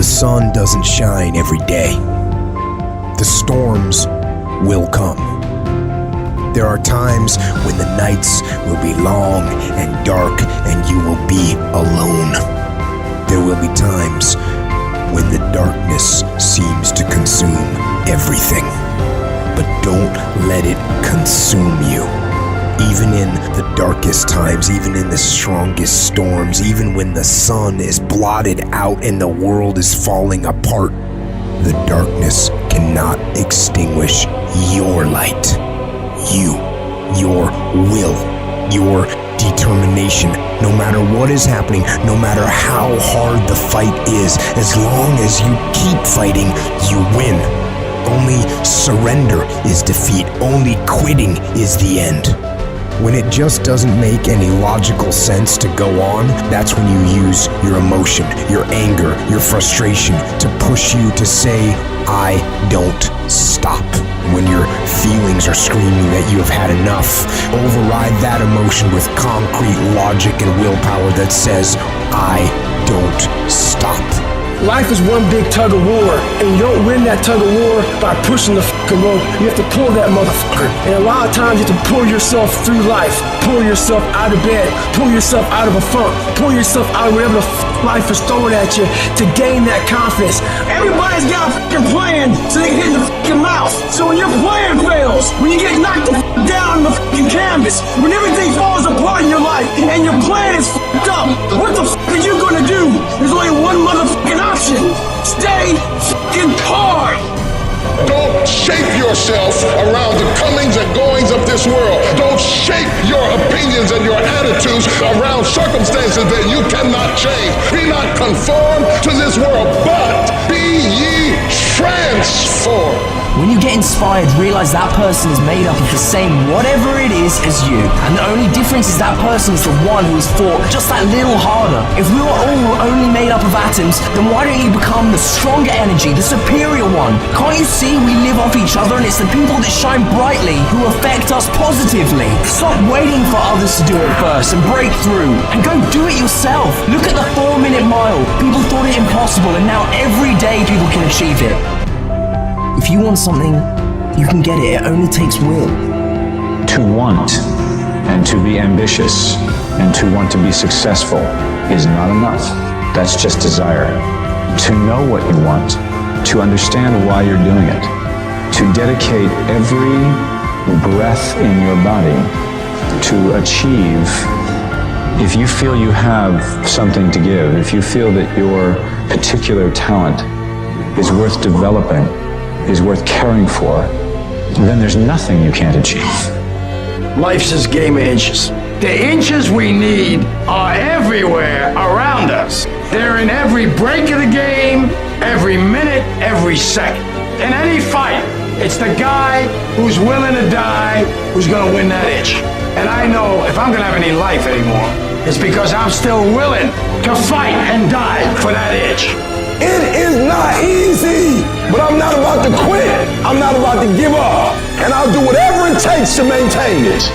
sun doesn't shine every day. The storms will come. There are times when the nights will be long and dark and you will be alone. There will be times when the darkness seems to consume everything. But don't let it consume you. Even in the darkest times, even in the strongest storms, even when the sun is blotted out and the world is falling apart, the darkness cannot extinguish your light. You, your will, your determination. No matter what is happening, no matter how hard the fight is, as long as you keep fighting, you win. Only surrender is defeat. Only quitting is the end. When it just doesn't make any logical sense to go on, that's when you use your emotion, your anger, your frustration to push you to say, I don't stop. When your feelings are screaming that you have had enough, override that emotion with concrete logic and willpower that says, I don't stop. Life is one big tug of war, and you don't win that tug of war by pushing the fucking rope. You have to pull that motherfucker. And a lot of times you have to pull yourself through life, pull yourself out of bed, pull yourself out of a funk, pull yourself out of whatever the life is throwing at you to gain that confidence. Everybody's got a fucking plan so they can hit the fucking mouth. So when your plan fails, when you get knocked the fuck down on the fucking canvas, when everything falls apart in your life and your plan is fucked up, what the fuck are you gonna do? There's only one motherfucking option. Stay fucking hard. Don't shape yourself around the comings and goings of this world. Don't shape your opinions and your attitudes around circumstances that you cannot change. Be not conformed to this world, but be ye transformed. When you get inspired, realize that person is made up of the same whatever it is as you. And the only difference is that person is the one who has fought just that little harder. If we were all only made up of atoms, then why don't you become the stronger energy, the superior one? Can't you see we live off each other and it's the people that shine brightly who affect us positively? Stop waiting for others to do it first and break through. And go do it yourself. Look at the 4-minute mile. People thought it impossible and now every day people can achieve it. If you want something, you can get it. It only takes will. To want and to be ambitious and to want to be successful is not enough. That's just desire. To know what you want, to understand why you're doing it, to dedicate every breath in your body to achieve. If you feel you have something to give, if you feel that your particular talent is worth developing, is worth caring for, then there's nothing you can't achieve. Life's this game of inches. The inches we need are everywhere around us. They're in every break of the game, every minute, every second. In any fight, it's the guy who's willing to die who's gonna win that inch. And I know if I'm gonna have any life anymore, it's because I'm still willing to fight and die for that inch. It is not easy, but I'm not about to quit. I'm not about to give up. And I'll do whatever it takes to maintain it.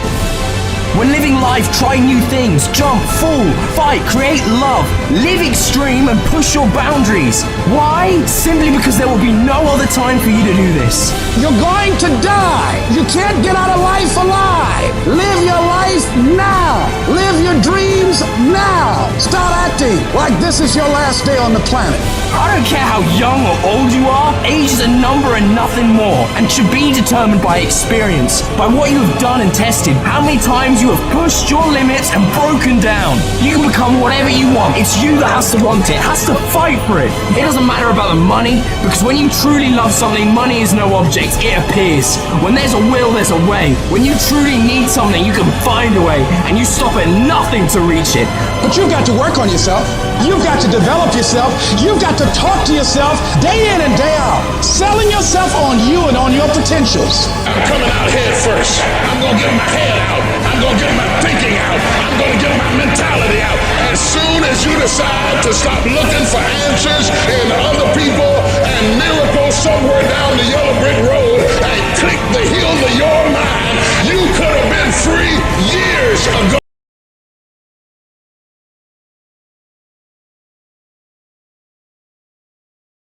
When living life, try new things, jump, fall, fight, create love, live extreme and push your boundaries. Why? Simply because there will be no other time for you to do this. You're going to die. You can't get out of life alive. Live your life now. Live your dreams now. Start acting like this is your last day on the planet. I don't care how young or old you are, age is a number and nothing more, and should be determined by experience, by what you have done and tested, how many times you have pushed your limits and broken down. You can become whatever you want. It's you that has to want it, has to fight for it. It doesn't matter about the money, because when you truly love something, money is no object, it appears. When there's a will, there's a way. When you truly need something, you can find a way, and you stop at nothing to reach it. But you've got to work on yourself. You've got to develop yourself. You've got to talk to yourself day in and day out, selling yourself on you and on your potentials. I'm coming out head first. I'm gonna get my head out. I'm gonna get my thinking out. I'm gonna get my mentality out. As soon as you decide to stop looking for answers in other people and miracles somewhere down the yellow brick road and click the heels of your mind, you could have been free years ago.